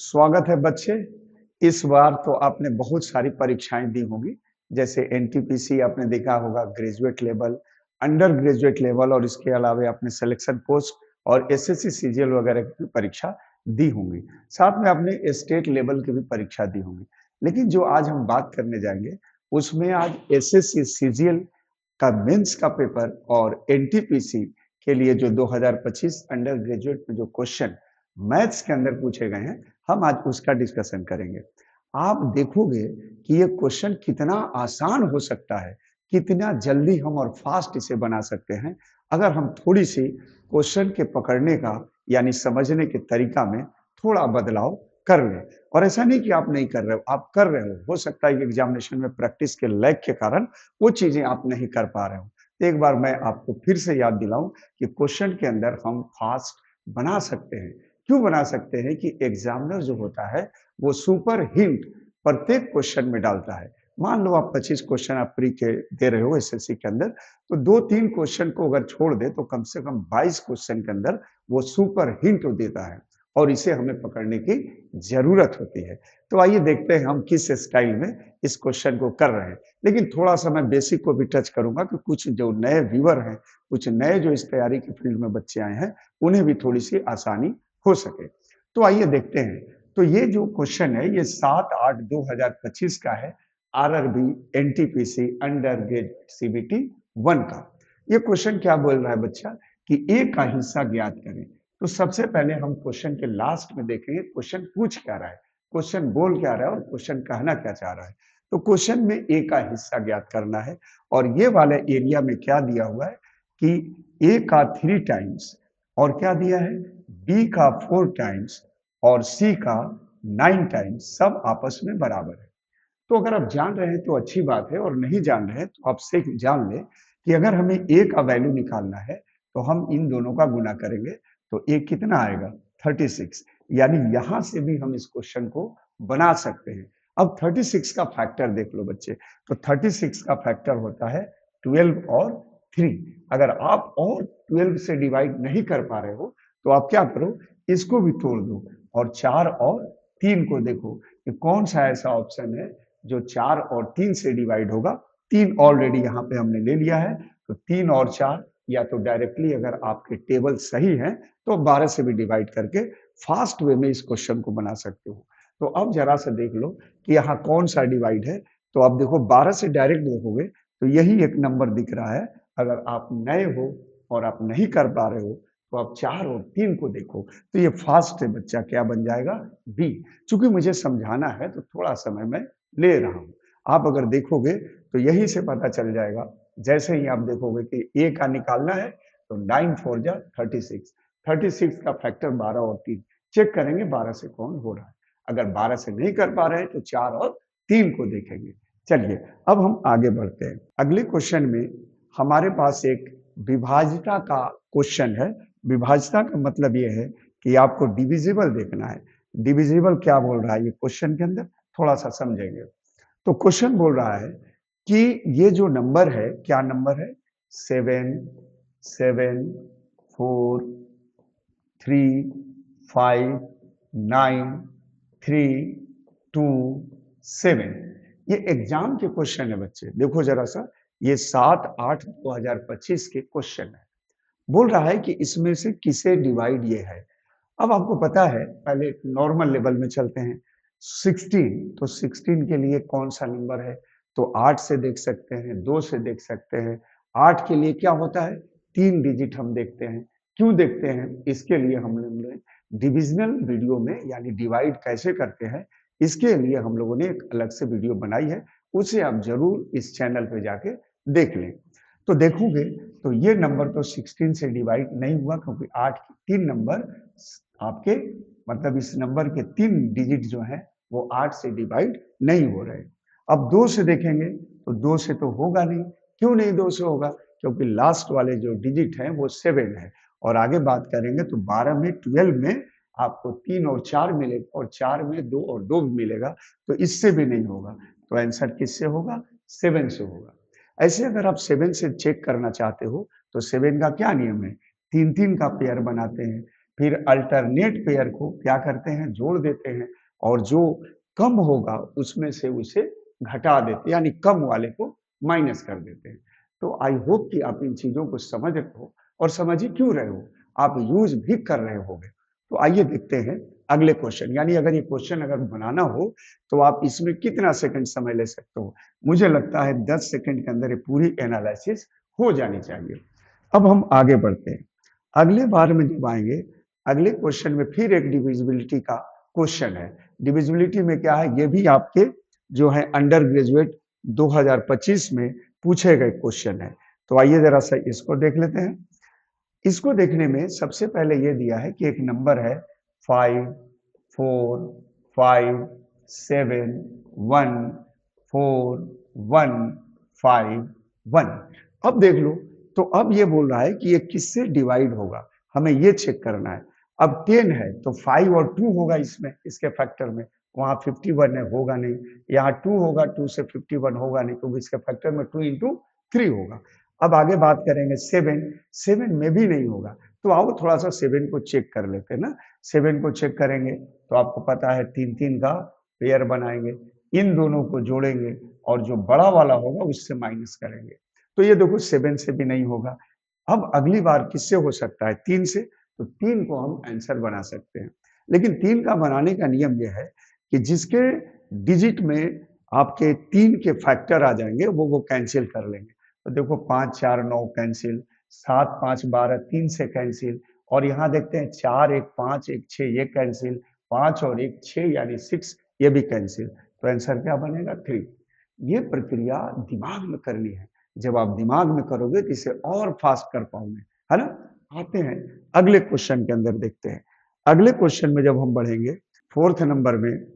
स्वागत है बच्चे। इस बार तो आपने बहुत सारी परीक्षाएं दी होंगी, जैसे एनटीपीसी आपने देखा होगा, graduate level, under graduate level, और इसके अलावा आपने सिलेक्शन पोस्ट और एसएससी सीजीएल वगैरह की परीक्षा दी होंगी। साथ में आपने स्टेट लेवल की भी परीक्षा दी होंगी। लेकिन जो आज हम बात करने जाएंगे उसमें आज एसएससी सीजीएल का मेंस का पेपर और एनटीपीसी के लिए जो 2025 अंडर ग्रेजुएट में जो क्वेश्चन मैथ्स के अंदर पूछे गए हैं, हम आज उसका डिस्कशन करेंगे। आप देखोगे कि ये क्वेश्चन कितना आसान हो सकता है, कितना जल्दी हम और फास्ट इसे बना सकते हैं अगर हम थोड़ी सी क्वेश्चन के पकड़ने का यानी समझने के तरीका में थोड़ा बदलाव कर लें। और ऐसा नहीं कि आप नहीं कर रहे हो, आप कर रहे हो सकता है कि एग्जामिनेशन में प्रैक्टिस के लैक के कारण वो चीजें आप नहीं कर पा रहे हो। तो एक बार मैं आपको फिर से याद दिलाऊं कि क्वेश्चन के अंदर हम फास्ट बना सकते हैं। क्यों बना सकते हैं कि एग्जामिनर जो होता है वो सुपर हिंट प्रत्येक क्वेश्चन में डालता है। मान लो आप 25 क्वेश्चन आप प्री के दे रहे हो एसएससी के अंदर, तो 2-3 क्वेश्चन को अगर छोड़ दे तो कम से कम 22 क्वेश्चन के अंदर वो सुपर हिंट देता है और इसे हमें पकड़ने की जरूरत होती है। तो आइए देखते हैं हम किस स्टाइल में इस क्वेश्चन को कर रहे हैं। लेकिन थोड़ा सा मैं बेसिक को भी टच करूंगा कि कुछ जो नए व्यूअर हैं, कुछ नए जो इस तैयारी की फील्ड में बच्चे आए हैं, उन्हें भी थोड़ी सी आसानी हो सके। तो आइए देखते हैं। तो ये जो क्वेश्चन है ये 7/8/2025 का है, RRB NTPC under graduate CBT 1 का। ये क्वेश्चन क्या बोल रहा है बच्चा कि ए का हिस्सा ज्ञात करें। तो सबसे पहले हम क्वेश्चन के लास्ट में देखेंगे क्वेश्चन पूछ क्या रहा है, क्वेश्चन बोल क्या रहा है और क्वेश्चन कहना क्या चाह रहा है। तो क्वेश्चन में ए का हिस्सा ज्ञात करना है और ये वाले एरिया में क्या दिया हुआ है कि ए का 3 टाइम्स और क्या दिया है, बी का 4 टाइम्स और सी का 9 टाइम्स सब आपस में बराबर है। तो अगर आप जान रहे हैं तो अच्छी बात है, और नहीं जान रहे हैं तो आप सिर्फ जान लें कि अगर हमें ए का वैल्यू निकालना है तो हम इन दोनों का गुना करेंगे तो ए कितना आएगा, 36। यानी यहां से भी हम इस क्वेश्चन को बना सकते हैं। अब 36 का फैक्टर देख लो बच्चे। तो 36 का फैक्टर होता है 12 और 3। अगर आप और 12 से डिवाइड नहीं कर पा रहे हो तो आप क्या करो, इसको भी तोड़ दो और 4 और 3 को देखो कि कौन सा ऐसा ऑप्शन है जो 4 और 3 से डिवाइड होगा। 3 ऑलरेडी यहाँ पे हमने ले लिया है, तो 3 और 4 या तो डायरेक्टली अगर आपके टेबल सही है तो 12 से भी डिवाइड करके फास्ट वे में इस क्वेश्चन को बना सकते हो। तो अब जरा सा देख लो कि यहाँ कौन सा डिवाइड है। तो अब देखो 12 से डायरेक्ट देखोगे तो यही एक नंबर दिख रहा है। अगर आप नए हो और आप नहीं कर पा रहे हो तो आप 4 और 3 को देखो। तो ये फास्ट है बच्चा, क्या बन जाएगा, बी। चूंकि मुझे समझाना है तो थोड़ा समय मैं ले रहा हूं। आप अगर देखोगे तो यही से पता चल जाएगा। जैसे ही आप देखोगे कि ए का निकालना है तो 9 4 जा 36, 36 का फैक्टर 12 और 3 चेक करेंगे 12 से कौन हो रहा है। अगर 12 से नहीं कर पा रहे हैं तो 4 और 3 को देखेंगे। चलिए अब हम आगे बढ़ते हैं। अगले क्वेश्चन में हमारे पास एक विभाज्यता का क्वेश्चन है। विभाज्यता का मतलब यह है कि आपको डिविजिबल देखना है। डिविजिबल क्या बोल रहा है ये क्वेश्चन के अंदर थोड़ा सा समझेंगे। तो क्वेश्चन बोल रहा है कि ये जो नंबर है क्या नंबर है, 7 7 4 3 5 9 3 2 7। ये एग्जाम के क्वेश्चन है बच्चे, देखो जरा सा। ये 7/8/2025 के क्वेश्चन है। बोल रहा है कि इसमें से किसे डिवाइड ये है। अब आपको पता है, पहले नॉर्मल लेवल में चलते हैं। 16, तो 16 के लिए कौन सा नंबर है, तो 8 से देख सकते हैं, 2 से देख सकते हैं। 8 के लिए क्या होता है, 3 डिजिट हम देखते हैं। क्यों देखते हैं, इसके लिए हम लोगों ने डिविजनल वीडियो में यानी डिवाइड कैसे करते हैं इसके लिए हम लोगों ने एक अलग से वीडियो बनाई है, उसे आप जरूर इस चैनल पे जाके देख लें। तो देखोगे तो ये नंबर तो 16 से डिवाइड नहीं हुआ, क्योंकि 8 के 3 नंबर आपके मतलब इस नंबर के 3 डिजिट जो है वो 8 से डिवाइड नहीं हो रहे। अब 2 से देखेंगे तो 2 से तो होगा नहीं। क्यों नहीं 2 से होगा, क्योंकि लास्ट वाले जो डिजिट हैं वो 7 है। और आगे बात करेंगे तो 12 में 12 में आपको 3 और 4 मिलेगा और 4 में 2 और 2 मिलेगा, तो इससे भी नहीं होगा। तो आंसर किससे होगा, 7 से होगा। ऐसे अगर आप 7 से चेक करना चाहते हो तो 7 का क्या नियम है, 3 3 का पेयर बनाते हैं। फिर अल्टरनेट पेयर को क्या करते हैं, जोड़ देते हैं और जो कम होगा उसमें से उसे घटा देते हैं, यानी कम वाले को माइनस कर देते हैं। तो आई होप कि आप इन चीजों को समझ रहे हो और समझ ही क्यों रहे हो, आप यूज भी कर रहे होगे। तो आइए देखते हैं अगले क्वेश्चन, यानी अगर ये क्वेश्चन अगर बनाना हो तो आप इसमें कितना सेकंड समय ले सकते हो। मुझे लगता है 10 सेकंड के अंदर ये पूरी एनालिसिस हो जानी चाहिए। अब हम आगे बढ़ते हैं, अगले बार में जब आएंगे अगले क्वेश्चन में फिर एक डिविजिबिलिटी का क्वेश्चन है। डिविजिबिलिटी में क्या है, ये भी आपके जो है अंडर ग्रेजुएट 2025 में पूछे गए क्वेश्चन है। तो आइए जरा सा इसको देख लेते हैं। इसको देखने में सबसे पहले ये दिया है कि एक नंबर है 5 4 5 7 1 4 1 5 1। अब देख लो, तो अब ये बोल रहा है कि ये किससे डिवाइड होगा, हमें ये चेक करना है। अब 10 है तो 5 और 2 होगा इसमें, इसके फैक्टर में, वहां 51 है, होगा नहीं। यहाँ 2 होगा, 2 से 51 होगा नहीं, क्योंकि इसके फैक्टर में 2 इंटू 3 होगा। अब आगे बात करेंगे 7, 7 में भी नहीं होगा। तो आओ थोड़ा सा 7 को चेक कर लेते हैं ना। 7 को चेक करेंगे तो आपको पता है 3 3 का पेयर बनाएंगे, इन दोनों को जोड़ेंगे और जो बड़ा वाला होगा उससे माइनस करेंगे। तो ये देखो 7 से भी नहीं होगा। अब अगली बार किससे हो सकता है, 3 से। तो 3 को हम आंसर बना सकते हैं, लेकिन 3 का बनाने का नियम यह है कि जिसके डिजिट में आपके 3 के फैक्टर आ जाएंगे वो कैंसिल कर लेंगे। तो देखो 5 4 9 कैंसिल, 7 5 12 3 से कैंसिल, और यहाँ देखते हैं 4 1 5 1 6 ये कैंसिल, 5 और 1 6 यानी 6 ये भी कैंसिल। तो आंसर क्या बनेगा, 3। ये प्रक्रिया दिमाग में करनी है, जब आप दिमाग में करोगे तो इसे और फास्ट कर पाओगे, है ना। आते हैं अगले क्वेश्चन के अंदर, देखते हैं अगले क्वेश्चन में जब हम बढ़ेंगे 4th नंबर में,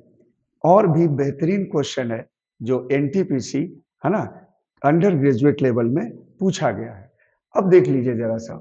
और भी बेहतरीन क्वेश्चन है जो एनटीपीसी, है ना, अंडर ग्रेजुएट लेवल में पूछा गया है। अब देख लीजिए जरा सा,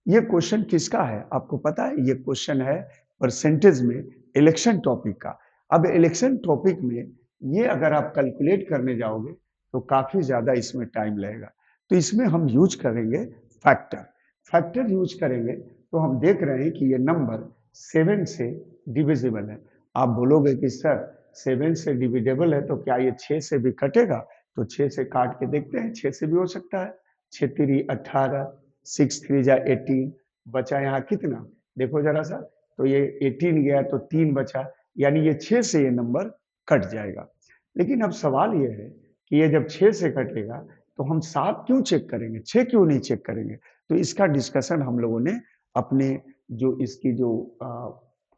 ये क्वेश्चन किसका है आपको पता है, ये क्वेश्चन है परसेंटेज में इलेक्शन टॉपिक का। अब इलेक्शन टॉपिक में ये अगर आप कैलकुलेट करने जाओगे तो काफी ज्यादा इसमें टाइम लगेगा। तो इसमें हम यूज करेंगे फैक्टर। फैक्टर यूज करेंगे तो हम देख रहे हैं कि ये नंबर 7 से डिविजिबल है। आप बोलोगे कि सर 7 से डिविडेबल है तो क्या ये 6 से भी कटेगा, तो 6 से काट के देखते हैं, 6 से भी हो सकता है। 6 3 18, 6 3 जा 18, बचा यहाँ कितना, देखो जरा सा, तो ये 18 गया तो 3 बचा, यानी ये 6 से ये नंबर कट जाएगा। लेकिन अब सवाल ये है कि ये जब 6 से कटेगा तो हम 7 क्यों चेक करेंगे, 6 क्यों नहीं चेक करेंगे। तो इसका डिस्कशन हम लोगों ने अपने जो इसकी जो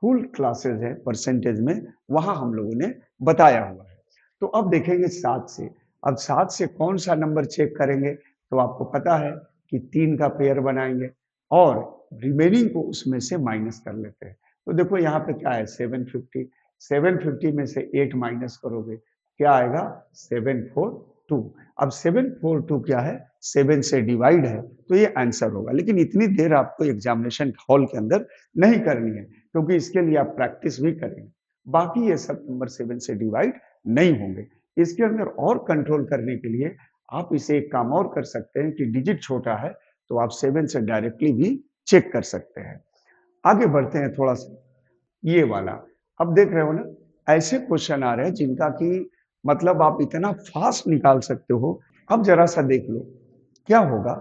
फुल क्लासेस है परसेंटेज में, वहां हम लोगों ने बताया हुआ है। तो अब देखेंगे 7 से। अब 7 से कौन सा नंबर चेक करेंगे, तो आपको पता है कि 3 का पेयर बनाएंगे और रिमेनिंग को उसमें से माइनस कर लेते हैं। तो देखो यहाँ पे क्या है, 750, 750 में से 8 माइनस करोगे क्या आएगा, 742। अब 742 क्या है, 7 से डिवाइड है, तो ये आंसर होगा। लेकिन इतनी देर आपको एग्जामिनेशन हॉल के अंदर नहीं करनी है, क्योंकि इसके लिए आप प्रैक्टिस भी करेंगे। बाकी ये सब नंबर 7 से डिवाइड नहीं होंगे। इसके अंदर और कंट्रोल करने के लिए आप इसे एक काम और कर सकते हैं कि डिजिट छोटा है तो आप 7 से डायरेक्टली भी चेक कर सकते हैं। आगे बढ़ते हैं थोड़ा सा, ये वाला अब देख रहे हो ना, ऐसे क्वेश्चन आ रहे हैं जिनका कि मतलब आप इतना फास्ट निकाल सकते हो। अब जरा सा देख लो क्या होगा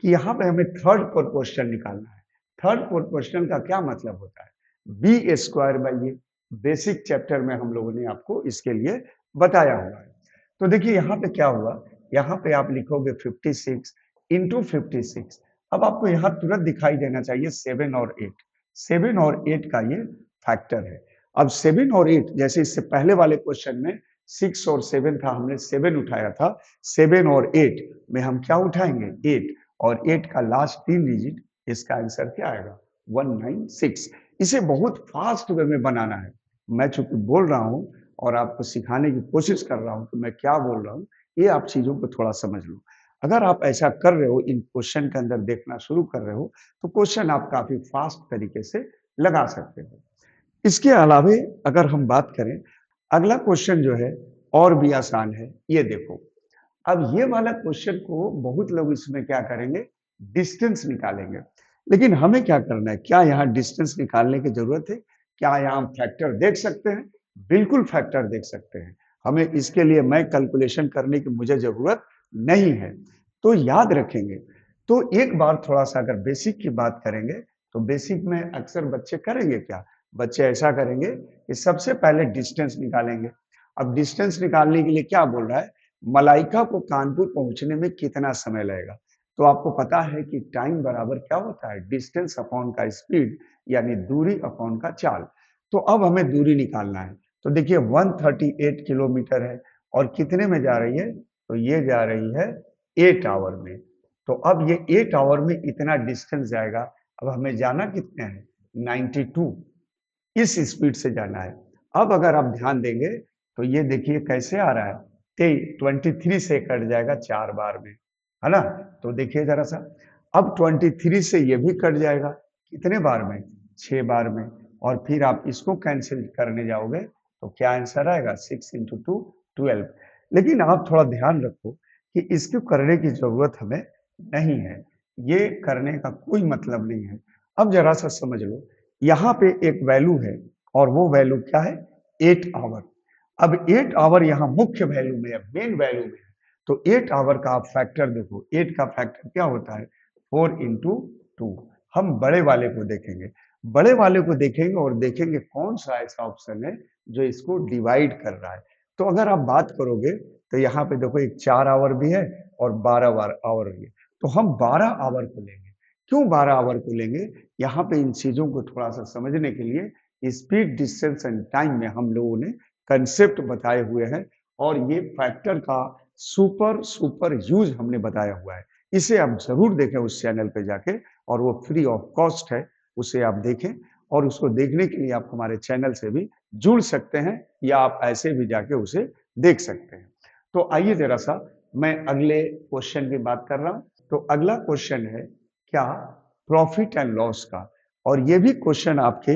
कि यहाँ पे हमें थर्ड प्रोपोर्शनल निकालना है। थर्ड प्रोपोर्शनल का क्या मतलब होता है, B square by A, basic chapter में हम लोगों ने आपको इसके लिए बताया हुआ है। तो देखिए यहाँ पे क्या हुआ, यहाँ पे आप लिखोगे 56 इंटू 56। अब आपको यहाँ तुरंत दिखाई देना चाहिए 7 और 8, 7 और 8 का ये फैक्टर है। अब 7 और 8, जैसे इससे पहले वाले क्वेश्चन में 6 और 7 था, हमने 7 उठाया था, 7 और 8 में हम क्या उठाएंगे, 8, और 8 का लास्ट 3 डिजिट, इसका आंसर क्या आएगा, 196। इसे बहुत फास्ट वे में बनाना है। मैं चूंकि बोल रहा हूं और आपको सिखाने की कोशिश कर रहा हूं तो मैं क्या बोल रहा हूं, ये आप चीजों को थोड़ा समझ लो। अगर आप ऐसा कर रहे हो, इन क्वेश्चन के अंदर देखना शुरू कर रहे हो, तो क्वेश्चन आप काफी फास्ट तरीके से लगा सकते हो। इसके अलावे अगर हम बात करें, अगला क्वेश्चन जो है और भी आसान है, ये देखो। अब ये वाला क्वेश्चन को बहुत लोग इसमें क्या करेंगे, डिस्टेंस निकालेंगे। लेकिन हमें क्या करना है? क्या यहाँ डिस्टेंस निकालने की ज़रूरत है? क्या यहाँ हम फैक्टर देख सकते हैं? बिल्कुल फैक्टर देख सकते हैं। हमें इसके लिए मैं कैलकुलेशन करने की मुझे ज़रूरत नहीं है। तो याद रखेंगे। तो एक बार थोड़ा-सा अगर बेसिक की बात करेंगे, तो बेसिक में अक्सर बच्चे करेंगे क्या? बच्चे ऐसा करेंगे कि सबसे पहले डिस्टेंस निकालेंगे। अब डिस्टेंस निकालने के लिए क्या बोल रहा है? मलाइका को कानपुर पहुँचने में कितना समय लगेगा? तो आपको पता है कि टाइम बराबर क्या होता है? डिस्टेंस अपॉन का स्पीड, यानी दूरी अपॉन का चाल। तो अब हमें दूरी निकालना है। तो देखिए 138 किलोमीटर है और कितने में जा रही है? तो ये जा रही है 8 आवर में। तो अब ये 8 आवर में इतना डिस्टेंस जाएगा। अब हमें जाना कितने हैं? 92, इस स्पीड से जाना है। अब अगर आप ध्यान देंगे तो ये देखिए कैसे आ रहा है? 23 से कट जाएगा 4 बार में, है ना? तो देखिए ज़रा-सा, अब 23 से ये भी कट जाएगा, कितने बार में? 6 बार में, और फिर आप इसको कैंसल करने जाओगे तो क्या आंसर आएगा? 6 इंटू 2 12। लेकिन आप थोड़ा ध्यान रखो कि इसको करने की ज़रूरत हमें नहीं है। ये करने का कोई मतलब नहीं है। अब ज़रा-सा समझ लो, यहाँ पे एक वैल्यू है और वो वैल्यू क्या है? 8 आवर। अब 8 आवर यहाँ मुख्य वैल्यू में है, मेन वैल्यू में है। तो 8 आवर का आप फैक्टर देखो, 8 का फैक्टर क्या होता है? 4 इंटू 2। हम बड़े वाले को देखेंगे। बड़े वाले को देखेंगे और देखेंगे कौन सा ऐसा ऑप्शन है जो इसको डिवाइड कर रहा है। तो अगर आप बात करोगे तो यहाँ पे देखो एक 4 आवर भी है और 12 आवर भी है। तो हम 12 आवर को लेंगे। क्यों 12 आवर को लेंगे? यहाँ पे इन चीजों को थोड़ा-सा समझने के लिए स्पीड, डिस्टेंस एंड टाइम में हम लोगों ने कंसेप्ट बताए हुए हैं और ये फैक्टर का सुपर यूज हमने बताया हुआ है। इसे आप ज़रूर देखें उस चैनल पे जाके, और वो फ्री ऑफ कॉस्ट है, उसे आप देखें। और उसको देखने के लिए आप हमारे चैनल से भी जुड़ सकते हैं या आप ऐसे भी जाके उसे देख सकते हैं। तो आइए ज़रा-सा मैं अगले क्वेश्चन की बात कर रहा हूँ। तो अगला क्वेश्चन है क्या? प्रॉफिट एंड लॉस का। और ये भी क्वेश्चन आपके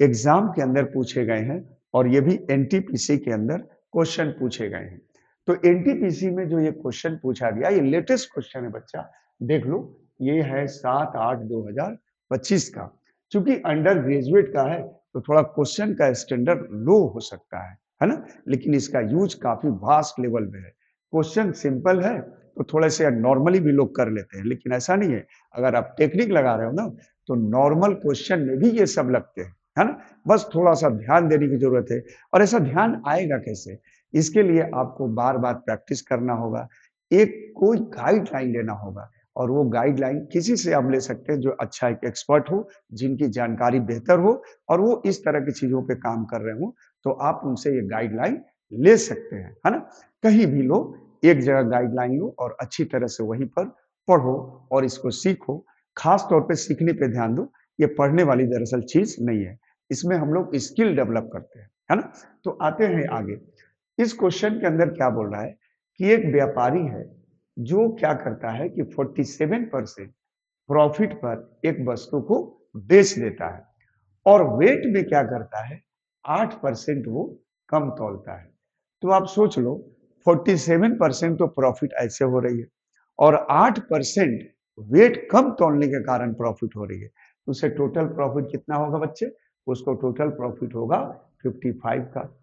एग्जाम के अंदर पूछे गए हैं और ये भी एनटीपीसी के अंदर क्वेश्चन पूछे गए हैं। तो एनटीपीसी में जो ये क्वेश्चन पूछा गया, ये लेटेस्ट क्वेश्चन है बच्चा, देख लो। ये है 7/8/2025 का। चूंकि अंडर ग्रेजुएट का है तो थोड़ा क्वेश्चन का स्टैंडर्ड लो हो सकता है ना? लेकिन इसका यूज काफी वास्ट लेवल में है। क्वेश्चन सिंपल है तो थोड़े से नॉर्मली भी लोग कर लेते हैं, लेकिन ऐसा नहीं है। अगर आप टेक्निक लगा रहे हो ना, तो नॉर्मल क्वेश्चन में भी ये सब लगते हैं, है ना? बस थोड़ा-सा ध्यान देने की ज़रूरत है। और ऐसा ध्यान आएगा कैसे? इसके लिए आपको बार-बार प्रैक्टिस करना होगा। एक कोई गाइडलाइन लेना होगा और वो गाइडलाइन किसी से आप ले सकते हैं जो अच्छा एक एक्सपर्ट हो, जिनकी जानकारी बेहतर हो और वो इस तरह की चीज़ों पे काम कर रहे हों, तो आप उनसे ये गाइडलाइन ले सकते हैं, है ना? कहीं भी लो, एक जगह गाइडलाइन लो और अच्छी तरह से वहीं पर पढ़ो और इसको सीखो। खास तौर पे सीखने पे ध्यान दो। ये पढ़ने वाली दरअसल चीज नहीं है। इसमें हम लोग स्किल डेवलप करते हैं, है ना? तो आते हैं आगे। इस क्वेश्चन के अंदर क्या बोल रहा है कि एक व्यापारी है जो क्या करता है कि 47% प्रॉफिट पर एक वस्तु को बेच देता है और वेट में क्या करता है? 8% वो कम तौलता है। तो आप सोच लो, 47% तो प्रॉफिट ऐसे हो रही है और 8% वेट कम तौलने के कारण प्रॉफिट हो रही है। तो उसे टोटल प्रॉफिट कितना होगा बच्चे? उसको टोटल प्रॉफिट होगा 55 का।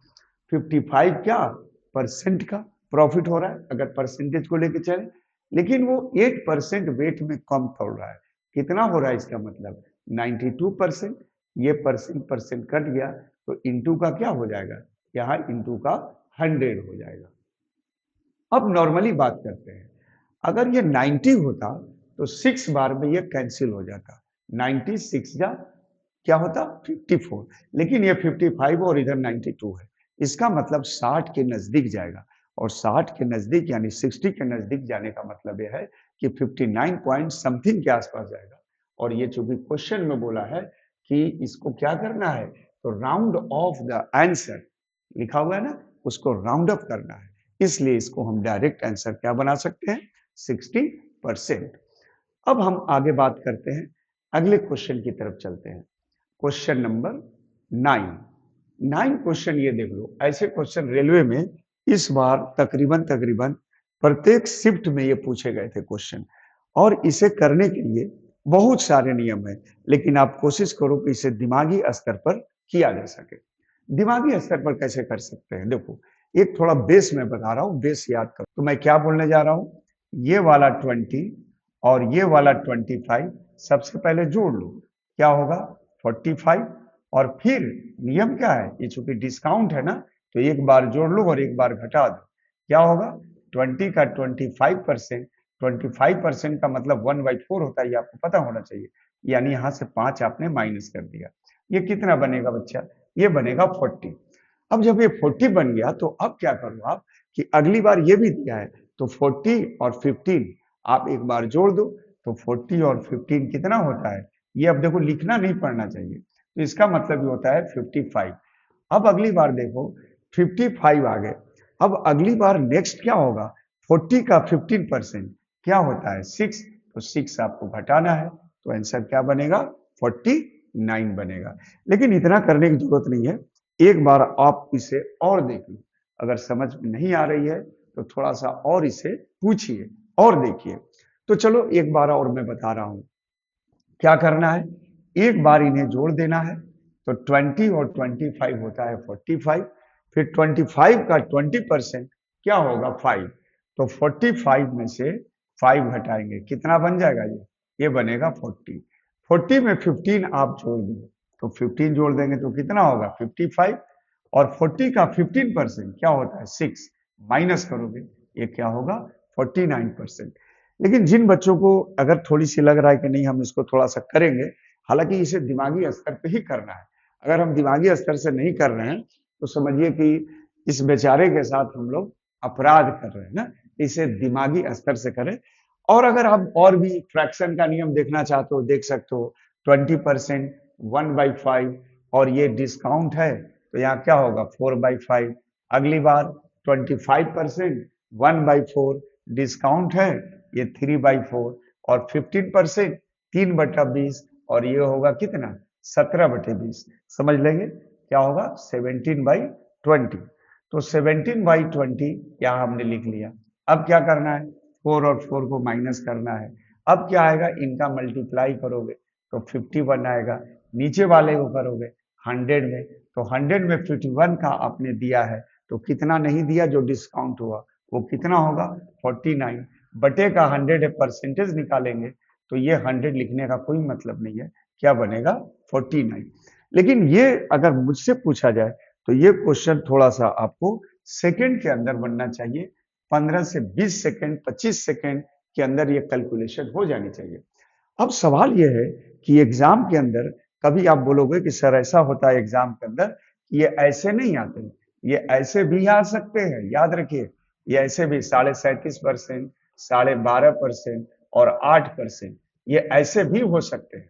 55 क्या? परसेंट का प्रॉफिट हो रहा है अगर परसेंटेज को लेके चले। लेकिन वो 8% वेट में कम तौल रहा है। कितना हो रहा है इसका मतलब? 92%। ये परसेंट परसेंट कट गया तो इंटू का क्या हो जाएगा? यहाँ इंटू का 100 हो जाएगा। अब नॉर्मली बात करते हैं। अगर ये 90 होता तो 6 बार में ये कैंसिल हो जाता। 90 6 जा क्या होता? 54। लेकिन ये 55 और इधर 92 है। इसका मतलब 60 के नजदीक जाएगा और 60 के नजदीक यानी 60 के नजदीक जाने का मतलब यह है कि 59 पॉइंट समथिंग के आसपास जाएगा। और ये चूंकि क्वेश्चन में बोला है कि इसको क्या करना है, तो राउंड ऑफ द आंसर लिखा हुआ है ना, उसको राउंड अप करना है। इसलिए इसको हम डायरेक्ट आंसर क्या बना सकते हैं? 60%। अब हम आगे बात करते हैं, अगले क्वेश्चन की तरफ चलते हैं। Question number 9। 9 क्वेश्चन ये देख लो। ऐसे क्वेश्चन रेलवे में इस बार तकरीबन तकरीबन प्रत्येक शिफ्ट में ये पूछे गए थे क्वेश्चन। और इसे करने के लिए बहुत सारे नियम हैं, लेकिन आप कोशिश करो कि इसे दिमागी स्तर पर किया जा सके। दिमागी स्तर पर कैसे कर सकते हैं? देखो, एक थोड़ा बेस मैं बता रहा हूँ, बेस याद करो। तो मैं क्या बोलने जा रहा हूँ? ये वाला 20 और ये वाला 25 सबसे पहले जोड़ लो। क्या होगा? 45। और फिर नियम क्या है? ये चूंकि डिस्काउंट है ना, तो एक बार जोड़ लो और एक बार घटा दो। क्या होगा? 20 का 25%, 25% का मतलब 1/4 होता है, ये आपको पता होना चाहिए। यानी यहां से 5 आपने माइनस कर दिया। ये कितना बनेगा बच्चा? ये बनेगा 40। अब जब ये 40 बन गया तो अब क्या करो आप कि अगली बार ये भी दिया है, तो 40 और 15 आप एक बार जोड़ दो। तो 40 और 15 कितना होता है? ये अब देखो, लिखना नहीं पढ़ना चाहिए, तो इसका मतलब ये होता है 55। अब अगली बार देखो, 55 आ गए। अब अगली बार नेक्स्ट क्या होगा? 40 का 15% क्या होता है? 6। तो 6 आपको घटाना है, तो आंसर क्या बनेगा? 49 बनेगा। लेकिन इतना करने की जरूरत नहीं है, एक बार आप इसे और देख लो। अगर समझ में नहीं आ रही है तो थोड़ा सा और इसे पूछिए और देखिए। तो चलो एक बार और मैं बता रहा हूं क्या करना है। एक बार इन्हें जोड़ देना है, तो 20 और 25 होता है 45। फिर 25 का 20% क्या होगा? 5। तो 45 में से 5 घटाएंगे, कितना बन जाएगा? ये बनेगा 40। 40 में 15 आप जोड़ दें, तो 15 जोड़ देंगे तो कितना होगा? 55। और 40 का 15% क्या होता है? 6। माइनस करोगे, ये क्या होगा? 49%। लेकिन जिन बच्चों को अगर थोड़ी सी लग रहा है कि नहीं हम इसको थोड़ा सा करेंगे, हालांकि इसे दिमागी स्तर पे ही करना है। अगर हम दिमागी स्तर से नहीं कर रहे हैं तो समझिए कि इस बेचारे के साथ हम लोग अपराध कर रहे हैं ना। इसे दिमागी स्तर से करें। और अगर आप और भी फ्रैक्शन का नियम देखना चाहते हो, देख सकते हो। 20% 1/5 और ये डिस्काउंट है, तो यहाँ क्या होगा? 4/5। अगली बार 25% 1/4 डिस्काउंट है, ये 3/4। और 15% 3/20 और ये होगा कितना? 17/20। समझ लेंगे क्या होगा? 17/20। तो 17/20 यहाँ हमने लिख लिया। अब क्या करना है? 4 और 4 को माइनस करना है। अब क्या आएगा? इनका मल्टीप्लाई करोगे तो 51 आएगा। नीचे वाले को करोगे 100 में, तो 100 में 51 का आपने दिया है, तो कितना नहीं दिया जो डिस्काउंट हुआ, वो कितना होगा? 49 बटे का 100 परसेंटेज निकालेंगे, तो ये 100 लिखने का कोई मतलब नहीं है। क्या बनेगा? 49। लेकिन ये अगर मुझसे पूछा जाए तो ये क्वेश्चन थोड़ा सा आपको सेकंड के अंदर बनना चाहिए। 15 से 20 सेकंड, 25 सेकंड के अंदर ये कैलकुलेशन हो जानी चाहिए। अब सवाल ये है कि एग्जाम के अंदर कभी आप बोलोगे कि सर ऐसा होता है एग्जाम के अंदर कि ये ऐसे नहीं आते, ये ऐसे भी आ सकते हैं। याद रखिए, ये ऐसे भी 37.5%, 12.5% और 8%, ये ऐसे भी हो सकते हैं।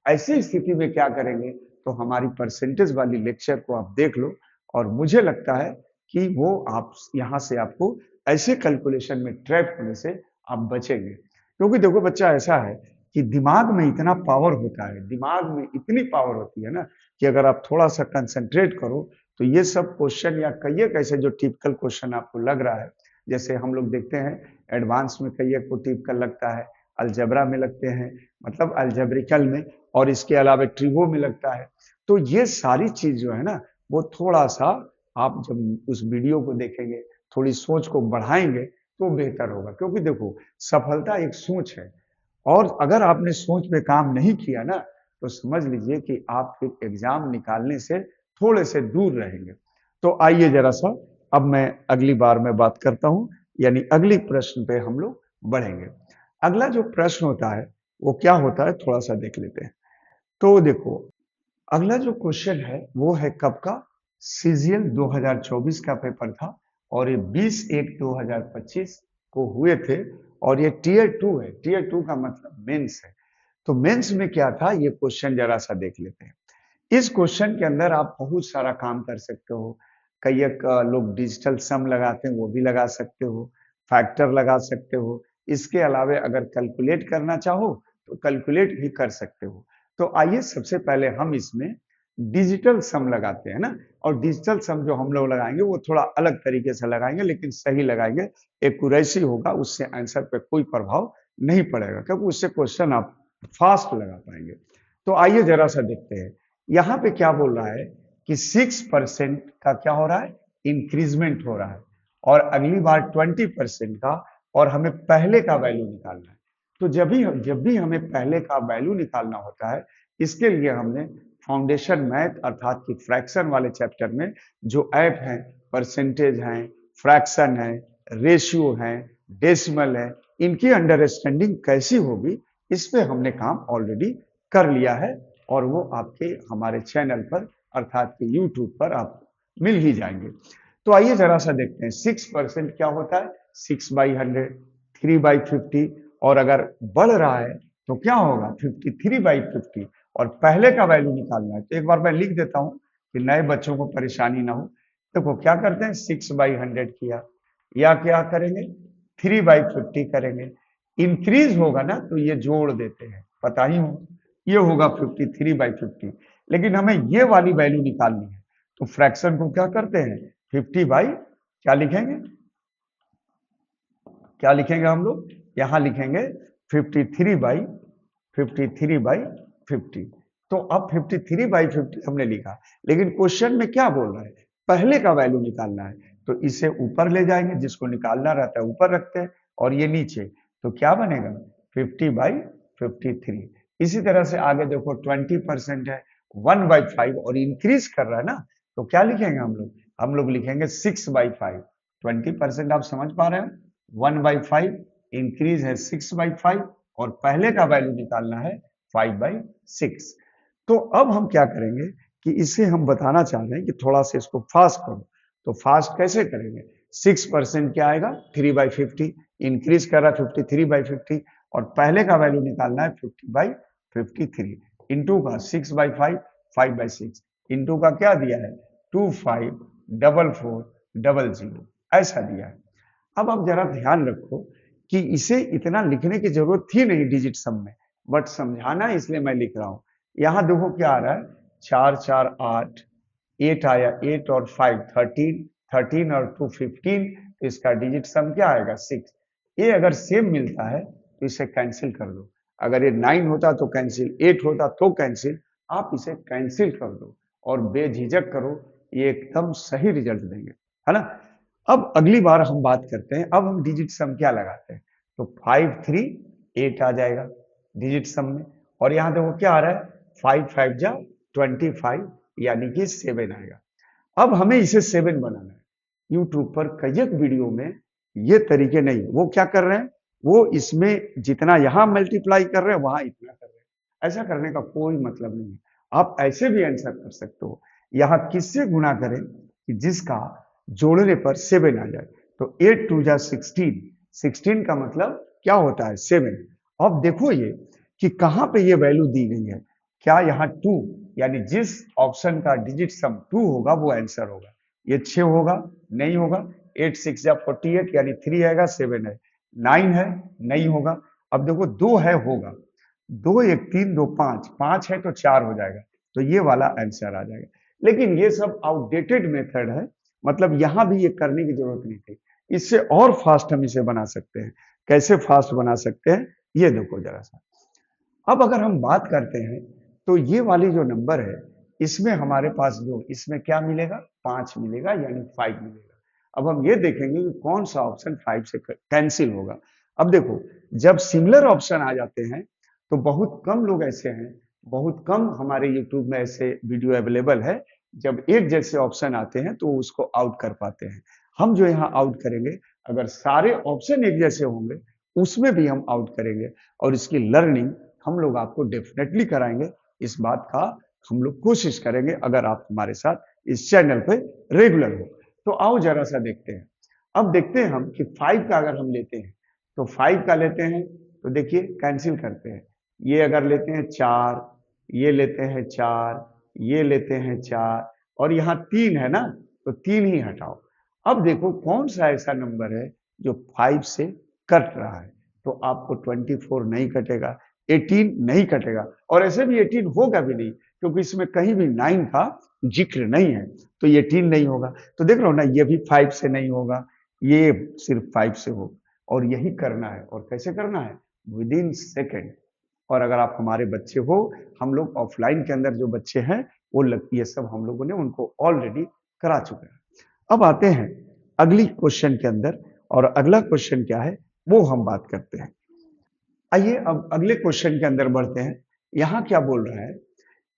ऐसी स्थिति में क्या करेंगे? तो हमारी परसेंटेज वाली लेक्चर को आप देख लो, और मुझे लगता है कि वो आप यहां से आपको ऐसे कैलकुलेशन में ट्रैप होने से आप बचेंगे। क्योंकि देखो बच्चा, ऐसा है कि दिमाग में इतना पावर होता है, दिमाग में इतनी पावर होती है ना, कि अगर आप थोड़ा सा कंसंट्रेट करो तो ये सब क्वेश्चन या कई एक ऐसे जो टिपिकल क्वेश्चन आपको लग रहा है, जैसे हम लोग देखते हैं एडवांस में कई एक को टिपिकल लगता है, अलजेब्रा में लगते हैं, मतलब अलजेब्रिकल में, और इसके अलावा ट्रिगो में लगता है। तो ये सारी चीज जो है ना, वो थोड़ा सा आप जब उस वीडियो को देखेंगे, थोड़ी सोच को बढ़ाएंगे तो बेहतर होगा। क्योंकि देखो, सफलता एक सोच है, और अगर आपने सोच पे काम नहीं किया ना, तो समझ लीजिए कि आप फिर एग्जाम निकालने से थोड़े से दूर रहेंगे। तो आइए जरा सा, अब मैं अगली बार में बात करता हूं, यानी अगली प्रश्न पे हम लोग बढ़ेंगे। अगला जो प्रश्न होता है वो क्या होता है, थोड़ा सा देख लेते हैं। तो देखो, अगला जो क्वेश्चन है वो है कब का? सीजीएल 2024 का पेपर था, और ये 20/1/2025 को हुए थे। और ये टीयर 2 है। टीयर 2 का मतलब मेंस है। तो मेंस में क्या था, ये क्वेश्चन जरा सा देख लेते हैं। इस क्वेश्चन के अंदर आप बहुत सारा काम कर सकते हो। कई एक लोग डिजिटल सम लगाते हैं, वो भी लगा सकते हो। फैक्टर लगा सकते हो। इसके अलावा अगर कैलकुलेट करना चाहो तो कैलकुलेट भी कर सकते हो। तो आइए सबसे पहले हम इसमें डिजिटल सम लगाते हैं ना। और डिजिटल सम जो हम लोग लगाएंगे वो थोड़ा अलग तरीके से लगाएंगे, लेकिन सही लगाएंगे। एक्यूरेसी होगा, उससे आंसर पे कोई प्रभाव नहीं पड़ेगा, क्योंकि उससे क्वेश्चन आप फास्ट लगा पाएंगे। तो आइए जरा सा देखते हैं, यहाँ पे क्या बोल रहा है कि 6% का क्या हो रहा है, इंक्रीजमेंट हो रहा है, और अगली बार 20% का, और हमें पहले का वैल्यू निकालना है। तो जब भी हमें पहले का वैल्यू निकालना होता है, इसके लिए हमने फाउंडेशन मैथ अर्थात कि फ्रैक्शन वाले चैप्टर में जो ऐप हैं, परसेंटेज हैं, फ्रैक्शन है, रेशियो है, डेसिमल है, इनकी अंडरस्टैंडिंग कैसी होगी, इस पे हमने काम ऑलरेडी कर लिया है, और वो आपके हमारे चैनल पर अर्थात कि यूट्यूब पर आप मिल ही जाएंगे। तो आइए जरा सा देखते हैं 6% क्या होता है, 6/100, 3/50, और अगर बढ़ रहा है तो क्या होगा 53/50, और पहले का वैल्यू निकालना है। तो एक बार मैं लिख देता हूं कि नए बच्चों को परेशानी ना हो। देखो क्या करते हैं, 6/100 किया, या क्या करेंगे 3/50 करेंगे। इंक्रीज होगा ना तो ये जोड़ देते हैं, पता ही हो, ये होगा 53/50। लेकिन हमें ये वाली वैल्यू निकालनी है, तो फ्रैक्शन को क्या करते हैं, 50 बाई क्या लिखेंगे, क्या लिखेंगे हम लोग, यहां लिखेंगे 53/50। तो अब 53/50 हमने लिखा, लेकिन क्वेश्चन में क्या बोल रहा है, पहले का वैल्यू निकालना है, तो इसे ऊपर ले जाएंगे, जिसको निकालना रहता है ऊपर रखते हैं, और ये नीचे, तो क्या बनेगा 50/53। इसी तरह से आगे देखो 20% है, 1/5, और इंक्रीज कर रहा है ना, तो क्या लिखेंगे हम लोग लिखेंगे 6/5। 20% आप समझ पा रहे हैं, 1/5 इंक्रीज है 6/5, और पहले का वैल्यू निकालना है 5/6। तो अब हम क्या करेंगे कि इसे हम बताना चाह रहे हैं कि थोड़ा सा इसको फास्ट करो। तो फास्ट कैसे करेंगे, 6% क्या आएगा 3/50, इंक्रीज कर रहा 53/50, और पहले का वैल्यू निकालना है 50/53, इंटू का 6/5, 5/6, इंटू का क्या दिया है 254400, ऐसा दिया है। अब आप जरा ध्यान रखो कि इसे इतना लिखने की जरूरत थी नहीं डिजिट सम में, बट समझाना इसलिए मैं लिख रहा हूं। यहां देखो क्या आ रहा है, 4 4 8, 8 आया, 8 और 5 13, 13 और 2 15, तो इसका डिजिट सम क्या आएगा 6। ये अगर सेम मिलता है तो इसे कैंसिल कर दो, अगर ये 9 होता तो कैंसिल, 8 होता तो कैंसिल, आप इसे कैंसिल कर दो और बेझिझक करो, ये एकदम सही रिजल्ट देंगे, है ना। अब अगली बार हम बात करते हैं, अब हम डिजिट सम क्या लगाते हैं, तो 5 3 8 आ जाएगा डिजिट सम में, और यहां देखो क्या आ रहा है 5 5 जा 25, यानी कि 7 आएगा। अब हमें इसे 7 बनाना है। यूट्यूब पर कई एक वीडियो में ये तरीके नहीं, वो क्या कर रहे हैं, वो इसमें जितना यहां मल्टीप्लाई कर रहे हैं वहां इतना कर रहे हैं, ऐसा करने का कोई मतलब नहीं है। आप ऐसे भी आंसर कर सकते हो, यहां किससे गुणा करें कि जिसका जोड़ने पर 7 आ जाए, तो 8 2 जा 16, 16 का मतलब क्या होता है 7। अब देखो ये कि कहां पे ये वैल्यू दी गई है, क्या यहाँ 2, यानी जिस ऑप्शन का डिजिट सम 2 होगा वो आंसर होगा, ये 6 होगा नहीं होगा, 8 6 जा 48, यानी 3 आएगा 7 है, 9 है नहीं होगा, अब देखो 2 है होगा, 2 1 3 2 5, 5 है तो 4 हो जाएगा, तो ये वाला आंसर आ जाएगा। लेकिन ये सब आउटडेटेड मेथड है, मतलब यहां भी ये करने की जरूरत नहीं थी, इससे और फास्ट हम इसे बना सकते हैं। कैसे फास्ट बना सकते हैं, ये देखो जरा सा। अब अगर हम बात करते हैं, तो ये वाली जो नंबर है, इसमें हमारे पास जो इसमें क्या मिलेगा 5 मिलेगा, यानी 5 मिलेगा। अब हम ये देखेंगे कि कौन सा ऑप्शन 5 से कैंसिल होगा। अब देखो जब सिमिलर ऑप्शन आ जाते हैं, तो बहुत कम लोग ऐसे हैं, बहुत कम हमारे यूट्यूब में ऐसे वीडियो अवेलेबल है, जब एक जैसे ऑप्शन आते हैं तो उसको आउट कर पाते हैं। हम जो यहाँ आउट करेंगे, अगर सारे ऑप्शन एक जैसे होंगे उसमें भी हम आउट करेंगे, और इसकी लर्निंग हम लोग आपको डेफिनेटली कराएंगे, इस बात का हम लोग कोशिश करेंगे, अगर आप हमारे साथ इस चैनल पे रेगुलर हो। तो आओ जरा सा देखते हैं। अब देखते हैं हम कि 5 का अगर हम लेते हैं, तो 5 का लेते हैं तो देखिए कैंसिल करते हैं, ये अगर लेते हैं 4, ये लेते हैं 4, ये लेते हैं 4, और यहाँ 3 है ना, तो 3 ही हटाओ। अब देखो कौन सा ऐसा नंबर है जो 5 से कट रहा है, तो आपको 24 नहीं कटेगा, 18 नहीं कटेगा, और ऐसे भी 18 होगा भी नहीं, क्योंकि इसमें कहीं भी 9 का जिक्र नहीं है, तो ये 18 नहीं होगा। तो देख रहे हो ना, ये भी 5 से नहीं होगा, ये सिर्फ 5 से होगा, और यही करना है। और कैसे करना है, विद इन सेकेंड, और अगर आप हमारे बच्चे हो, हम लोग ऑफलाइन के अंदर जो बच्चे हैं वो ये सब हम लोगों ने उनको ऑलरेडी करा चुके हैं। अब आते हैं अगली क्वेश्चन के अंदर, और अगला क्वेश्चन क्या है वो हम बात करते हैं। आइए अब अगले क्वेश्चन के अंदर बढ़ते हैं। यहाँ क्या बोल रहा है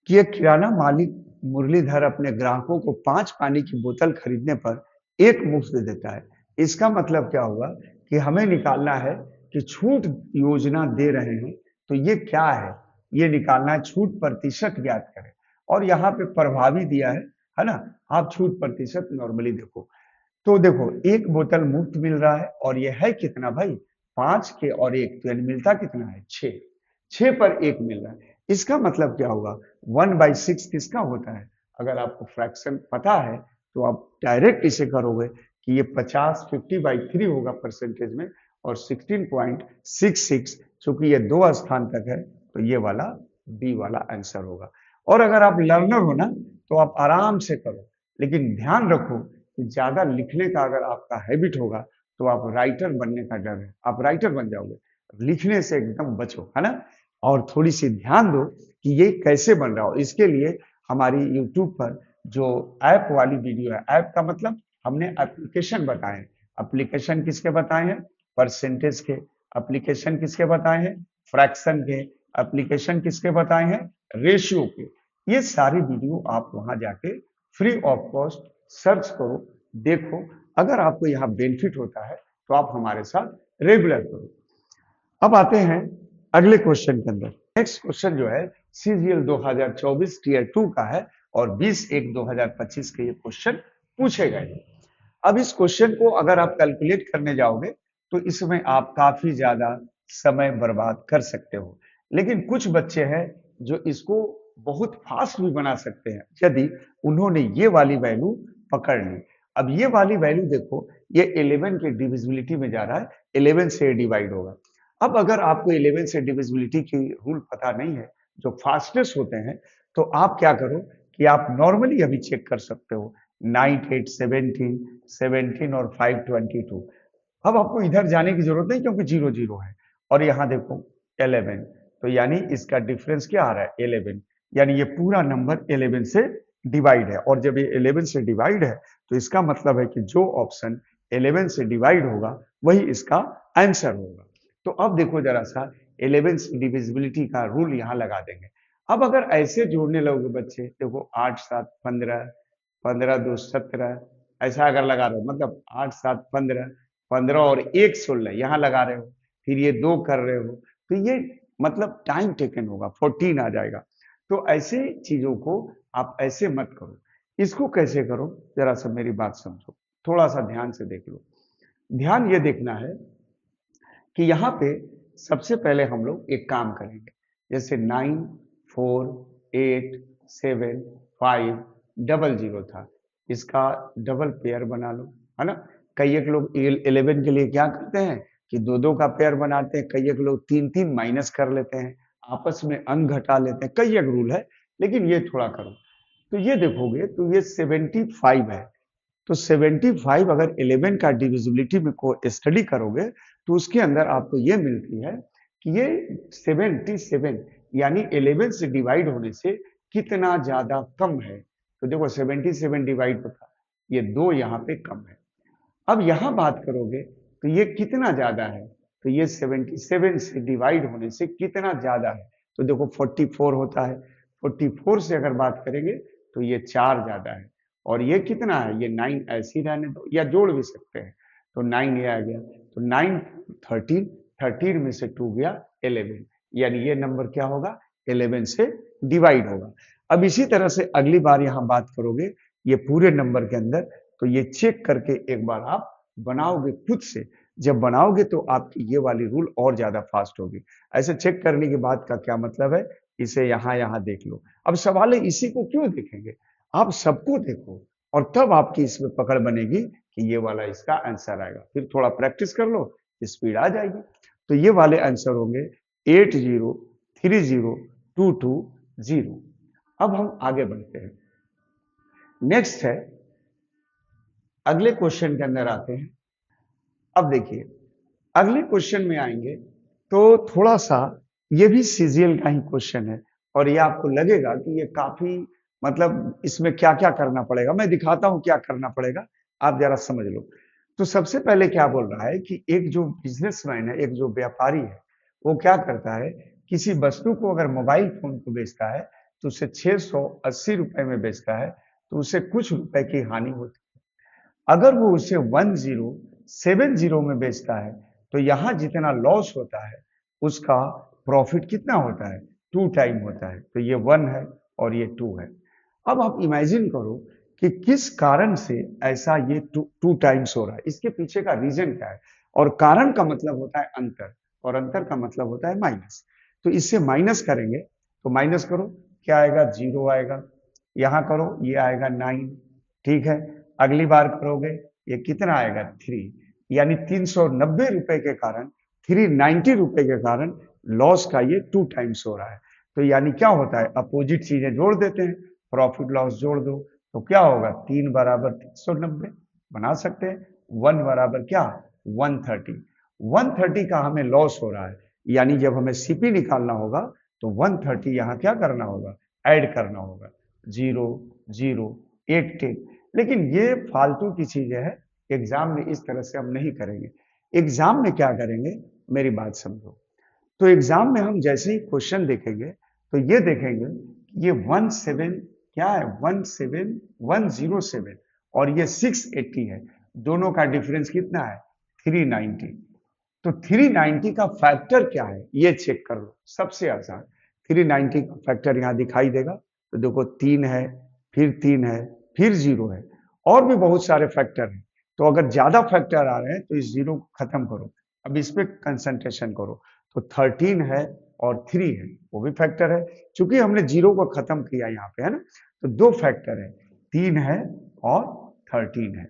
कि एक किराना मालिक मुरलीधर अपने ग्राहकों को 5 पानी की बोतल खरीदने पर 1 मुफ्त दे देता है। इसका मतलब क्या हुआ कि हमें निकालना है कि छूट योजना दे रहे हैं, तो ये क्या है? ये निकालना है, छूट प्रतिशत ज्ञात करें। और यहाँ पे प्रभावी दिया है ना? आप छूट प्रतिशत नॉर्मली देखो, तो देखो 1 बोतल मुफ्त मिल रहा है और ये है कितना भाई? 5 के और 1, तो यानी मिलता कितना है? 6। 6 पर 1 मिल रहा है। इसका मतलब क्या होगा? 1/6 किसका होता है? अगर आपको फ्रैक्शन पता है तो आप डायरेक्ट इसे करोगे कि ये 50/3 होगा परसेंटेज में, और 16.66, चूंकि ये 2 स्थान तक है तो ये वाला बी वाला आंसर होगा। और अगर आप लर्नर हो ना तो आप आराम से करो, लेकिन ध्यान रखो कि ज्यादा लिखने का अगर आपका हैबिट होगा तो आप राइटर बनने का डर है, आप राइटर बन जाओगे। लिखने से एकदम बचो, है ना? और थोड़ी सी ध्यान दो कि ये कैसे बन रहा हो। इसके लिए हमारी यूट्यूब पर जो ऐप वाली वीडियो है, ऐप का मतलब हमने एप्लीकेशन बताए हैं। एप्लीकेशन किसके बताए हैं? परसेंटेज के। एप्लीकेशन किसके बताए हैं? फ्रैक्शन के। एप्लीकेशन किसके बताए हैं? रेशियो के। ये सारी वीडियो आप वहां जाके फ्री ऑफ कॉस्ट सर्च करो, देखो। अगर आपको यहाँ बेनिफिट होता है तो आप हमारे साथ रेगुलर करो। अब आते हैं अगले क्वेश्चन के अंदर। नेक्स्ट क्वेश्चन जो है सीजीएल 2024 टीयर 2 का है और 20/1/2025 के ये क्वेश्चन पूछे गए। अब इस क्वेश्चन को अगर आप कैलकुलेट करने जाओगे तो इसमें आप काफी ज्यादा समय बर्बाद कर सकते हो, लेकिन कुछ बच्चे हैं जो इसको बहुत फास्ट भी बना सकते हैं यदि उन्होंने ये वाली वैल्यू पकड़ ली। अब ये वाली वैल्यू देखो, ये 11 के डिविजिबिलिटी में जा रहा है, 11 से डिवाइड होगा। अब अगर आपको 11 से डिविजिबिलिटी की रूल पता नहीं है, जो फास्टेस्ट होते हैं, तो आप क्या करो कि आप नॉर्मली अभी चेक कर सकते हो। 9 8 17, 17 और 5 22। अब आपको इधर जाने की जरूरत नहीं क्योंकि 0 0 है। और यहाँ देखो 11, तो यानी इसका डिफरेंस क्या आ रहा है? 11। यानी ये पूरा नंबर 11 से डिवाइड है, और जब ये 11 से डिवाइड है तो इसका मतलब है कि जो ऑप्शन 11 से डिवाइड होगा वही इसका आंसर होगा। तो अब देखो जरा सा, 11 डिविजिबिलिटी का रूल यहाँ लगा देंगे। अब अगर ऐसे जोड़ने लगोगे बच्चे, देखो 8 7 15, 15 2 17, ऐसा अगर लगा रहे हो, मतलब 8 7 15, 15 और 1 16 यहाँ लगा रहे हो, फिर ये 2 कर रहे हो, तो ये मतलब टाइम टेकन होगा, 14 आ जाएगा। तो ऐसे चीजों को आप ऐसे मत करो। इसको कैसे करो, जरा सा मेरी बात समझो, थोड़ा सा ध्यान से देख लो। ध्यान ये देखना है कि यहाँ पे सबसे पहले हम लोग एक काम करेंगे, जैसे 9 4 8 7 5 00 था, इसका डबल पेयर बना लो, है ना? कई एक लोग 11 के लिए क्या करते हैं कि 2 2 का पेयर बनाते हैं, कई एक लोग 3 3 माइनस कर लेते हैं, आपस में अंक घटा लेते हैं, कई एक रूल है, लेकिन ये थोड़ा करो। तो ये देखोगे तो ये 75 है। तो 75 अगर 11 का डिविजिबिलिटी में को स्टडी करोगे तो उसके अंदर आपको ये मिलती है कि ये 77 यानी 11 से डिवाइड होने से कितना ज्यादा कम है। तो देखो 77 डिवाइड होता, ये 2 यहाँ पे कम है। अब यहाँ बात करोगे तो ये कितना ज्यादा है, तो ये 77 से डिवाइड होने से कितना ज्यादा है, तो देखो 44 होता है। 44 से अगर बात करेंगे तो ये 4 ज्यादा है। और ये कितना है? ये 9, ऐसे ही रहने दो या जोड़ भी सकते हैं, तो 9 ये आ गया, तो 9 13, 13 में से 2 गया 11, यानी ये नंबर क्या होगा? 11 से डिवाइड होगा। अब इसी तरह से अगली बार यहाँ बात करोगे ये पूरे नंबर के अंदर, तो ये चेक करके एक बार आप बनाओगे खुद से। जब बनाओगे तो आपकी ये वाली रूल और ज्यादा फास्ट होगी। ऐसे चेक करने के बाद का क्या मतलब है, इसे यहाँ यहाँ देख लो। अब सवाल है इसी को क्यों देखेंगे, आप सबको देखो और तब आपकी इसमें पकड़ बनेगी कि ये वाला इसका आंसर आएगा। फिर थोड़ा प्रैक्टिस कर लो, स्पीड आ जाएगी। तो ये वाले आंसर होंगे 80 30 220। अब हम आगे बढ़ते हैं। नेक्स्ट है, अगले क्वेश्चन के अंदर आते हैं। अब देखिए, अगले क्वेश्चन में आएंगे तो थोड़ा सा ये भी सीजीएल का ही क्वेश्चन है और ये आपको लगेगा कि ये काफी मतलब इसमें क्या क्या करना पड़ेगा। मैं दिखाता हूं क्या करना पड़ेगा, आप जरा समझ लो। तो सबसे पहले क्या बोल रहा है कि एक जो बिजनेसमैन है, एक जो व्यापारी है, वो क्या करता है, किसी वस्तु को अगर मोबाइल फोन को बेचता है तो उसे 680 रुपए में बेचता है, तो उसे कुछ रुपए की हानि होती है। अगर वो उसे 1070 में बेचता है तो यहां जितना लॉस होता है उसका प्रॉफिट कितना होता है, 2 टाइम होता है। तो ये 1 है और ये 2 है। अब आप इमेजिन करो कि किस कारण से ऐसा ये 2 टाइम्स हो रहा है, इसके पीछे का रीजन क्या है। और कारण का मतलब होता है अंतर, और अंतर का मतलब होता है माइनस। तो इससे माइनस करेंगे तो माइनस करो, क्या आएगा, 0 आएगा। यहां करो, ये आएगा 9। ठीक है, अगली बार करोगे ये कितना आएगा, 3। यानी 390 रुपए के कारण, 390 रुपए के कारण लॉस का ये 2 टाइम्स हो रहा है। तो यानी क्या होता है, अपोजिट चीजें जोड़ देते हैं, प्रॉफिट लॉस जोड़ दो तो क्या होगा, 3 बराबर 390 बना सकते हैं। 1 बराबर क्या, 130। 130 का हमें लॉस हो रहा है, यानी जब हमें सीपी निकालना होगा तो 130 यहां क्या करना होगा, ऐड करना होगा। 0 0 1 10। लेकिन ये फालतू की चीजें है, एग्जाम में इस तरह से हम नहीं करेंगे। एग्जाम में क्या करेंगे, मेरी बात समझो। तो एग्जाम में हम जैसे ही क्वेश्चन देखेंगे तो ये देखेंगे कि ये 17 क्या है, 17107 और ये 680 है। दोनों का डिफरेंस कितना है, 390। तो 390 का फैक्टर क्या है ये चेक कर लो, सबसे आसान। 390 का फैक्टर यहां दिखाई देगा, तो देखो 3 है, फिर 3 है, फिर 0 है, और भी बहुत सारे फैक्टर हैं। तो अगर ज्यादा फैक्टर आ रहे हैं तो इस 0 को खत्म करो, अब इस पे कंसंट्रेशन करो। तो 13 है और 3 है, वो भी फैक्टर है। चूंकि हमने 0 को खत्म किया यहाँ पे, है ना, तो 2 फैक्टर है, 3 है और 13 है।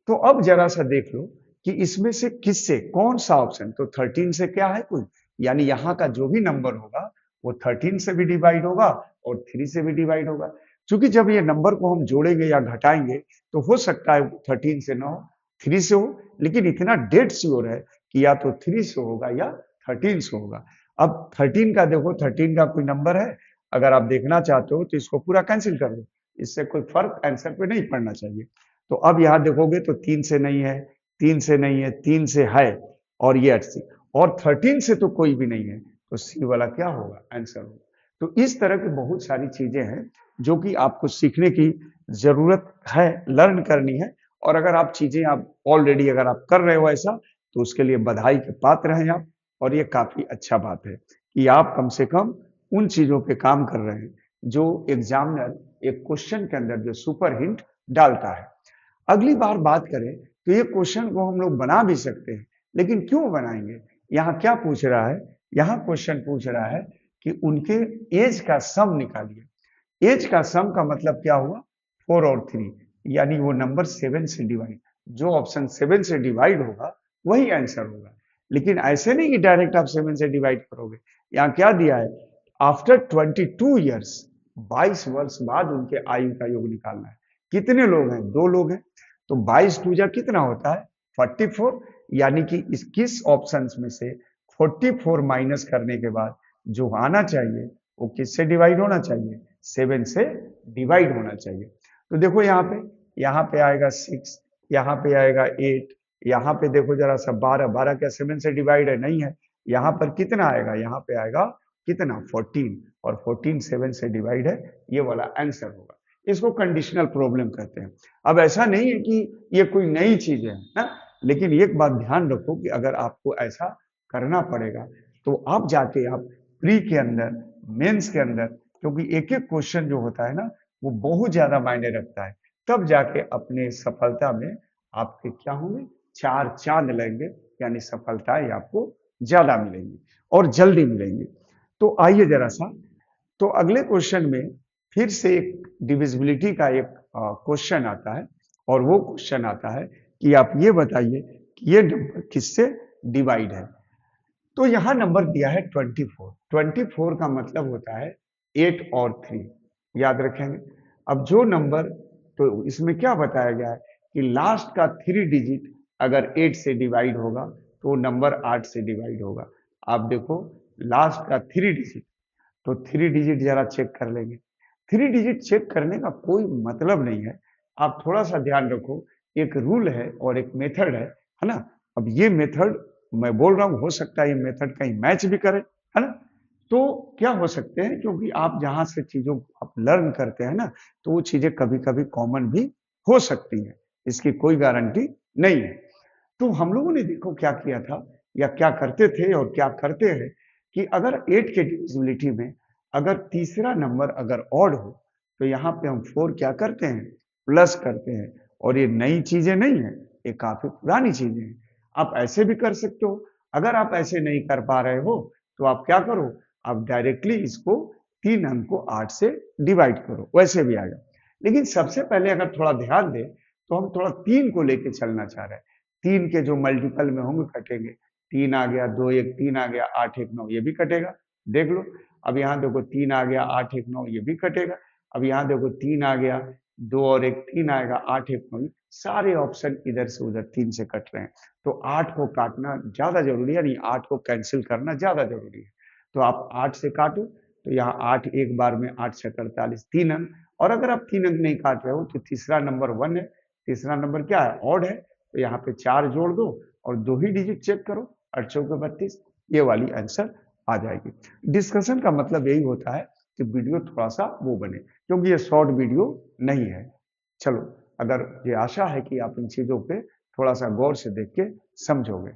तो अब जरा सा देख लो कि इसमें से किससे कौन सा ऑप्शन, तो 13 से क्या है कोई, यानी यहाँ का जो भी नंबर होगा वो 13 से भी डिवाइड होगा और 3 से भी डिवाइड होगा। क्योंकि जब ये नंबर को हम जोड़ेंगे या घटाएंगे तो हो सकता है 13 से ना हो, 3 से हो, लेकिन इतना डेड श्योर है कि या तो 3 से होगा या 13 से होगा। अब 13 का देखो, 13 का कोई नंबर है, अगर आप देखना चाहते हो तो इसको पूरा कैंसिल कर दो, इससे कोई फर्क आंसर पे नहीं पड़ना चाहिए। तो अब यहां देखोगे तो 3 से नहीं है, 3 से नहीं है, 3 से है, और ये 80, और 13 से तो कोई भी नहीं है, तो सी वाला क्या होगा, आंसर होगा। तो इस तरह की बहुत सारी चीजें हैं जो कि आपको सीखने की जरूरत है, लर्न करनी है। और अगर आप चीजें आप ऑलरेडी अगर आप कर रहे हो ऐसा, तो उसके लिए बधाई के पात्र हैं आप। और ये काफी अच्छा बात है कि आप कम से कम उन चीजों पे काम कर रहे हैं जो एग्जामिनर एक क्वेश्चन के अंदर जो सुपर हिंट डालता है। अगली बार बात करें तो ये क्वेश्चन को हम लोग बना भी सकते हैं, लेकिन क्यों बनाएंगे, यहाँ क्या पूछ रहा है, यहाँ क्वेश्चन पूछ रहा है कि उनके एज का सम निकालिए। एज का सम का मतलब क्या हुआ, 4 और 3, यानी वो नंबर 7 से डिवाइड, जो ऑप्शन 7 से डिवाइड होगा वही आंसर होगा। लेकिन ऐसे नहीं कि डायरेक्ट आप 7 से डिवाइड करोगे। यहाँ क्या दिया है, आफ्टर 22 ईयर्स, 22 वर्ष बाद उनके आयु का योग निकालना है। कितने लोग हैं, 2 लोग हैं, तो 22 दूजा कितना होता है, 44। यानी कि इस किस ऑप्शन में से 44 माइनस करने के बाद जो आना चाहिए वो किससे डिवाइड होना चाहिए, 7 से डिवाइड होना चाहिए। तो देखो यहाँ पे आएगा 6, यहाँ पे आएगा 8, यहाँ पे देखो जरा सा 12, 12 क्या 7 से डिवाइड है, नहीं है। यहाँ पर कितना आएगा, यहाँ पे आएगा कितना, 14, और 14 7 से डिवाइड है, ये वाला आंसर होगा। इसको कंडीशनल प्रॉब्लम कहते हैं। अब ऐसा नहीं है कि ये कोई नई चीज है ना, लेकिन एक बात ध्यान रखो कि अगर आपको ऐसा करना पड़ेगा तो आप जाके आप प्री के अंदर, मेंस के अंदर, क्योंकि एक एक क्वेश्चन जो होता है ना वो बहुत ज्यादा मायने रखता है, तब जाके अपने सफलता में आपके क्या होंगे, 4 चांद लगेंगे, यानी सफलताएं आपको ज्यादा मिलेंगी और जल्दी मिलेंगी। तो आइए जरा सा, तो अगले क्वेश्चन में फिर से एक डिविजिबिलिटी का एक क्वेश्चन आता है, और वो क्वेश्चन आता है कि आप ये बताइए कि ये नंबर किससे डिवाइड है। तो यहां नंबर दिया है 24। 24 का मतलब होता है 8 और 3, याद रखेंगे। अब जो नंबर, तो इसमें क्या बताया गया है कि लास्ट का 3 डिजिट अगर 8 से डिवाइड होगा तो नंबर 8 से डिवाइड होगा। आप देखो, लास्ट का 3 डिजिट, तो 3 डिजिट जरा चेक कर लेंगे। 3 डिजिट चेक करने का कोई मतलब नहीं है। आप थोड़ा-सा ध्यान रखो, एक रूल है और एक मेथड है ना? अब ये मेथड मैं बोल रहा हूँ, हो सकता है ये मेथड कहीं मैच भी करे, है ना? तो क्या हो सकते हैं, क्योंकि आप जहाँ से चीज़ों को आप लर्न करते हैं ना, तो वो चीज़ें कभी-कभी कॉमन भी हो सकती हैं। इसकी कोई गारंटी नहीं है। तो हम लोगों ने देखो क्या किया था या क्या करते थे और क्या करते हैं कि अगर 8 के डिविजिबिलिटी में अगर तीसरा नंबर अगर ऑड हो, तो यहाँ पे हम 4 क्या करते हैं, प्लस करते हैं। और ये नई चीजें नहीं है, ये काफी पुरानी चीजें हैं। आप ऐसे भी कर सकते हो। अगर आप ऐसे नहीं कर पा रहे हो तो आप क्या करो, आप डायरेक्टली इसको 3 अंक को 8 से डिवाइड करो, वैसे भी आएगा। लेकिन सबसे पहले अगर थोड़ा ध्यान दें तो हम थोड़ा 3 को लेके चलना चाह रहे हैं। 3 के जो मल्टीपल में होंगे कटेंगे। 3 आ गया, 2 1 3 आ गया, 8 1 9, ये भी कटेगा। देख लो। अब यहाँ देखो 3 आ गया, 8 1 9, ये भी कटेगा। अब यहाँ देखो 3 आ गया, 2 और 1 3 आएगा, 8 1 9, सारे ऑप्शन इधर से उधर 3 से कट रहे हैं। तो 8 को काटना ज्यादा जरूरी है, यानी 8 को कैंसिल करना ज्यादा जरूरी है। तो आप 8 से काटो, तो यहाँ 8 एक बार में 8 से 48, 3 अंक। और अगर आप 3 अंक नहीं काट रहे हो तो तीसरा नंबर 1 है। तीसरा नंबर क्या है, ऑड है। तो यहाँ पे 4 जोड़ दो और 2 ही डिजिट चेक करो, 8 चौके 32, ये वाली आंसर आ जाएगी। डिस्कशन का मतलब यही होता है कि वीडियो थोड़ा सा वो बने, क्योंकि ये शॉर्ट वीडियो नहीं है। चलो, अगर ये आशा है कि आप इन चीजों पे थोड़ा सा गौर से देख के समझोगे।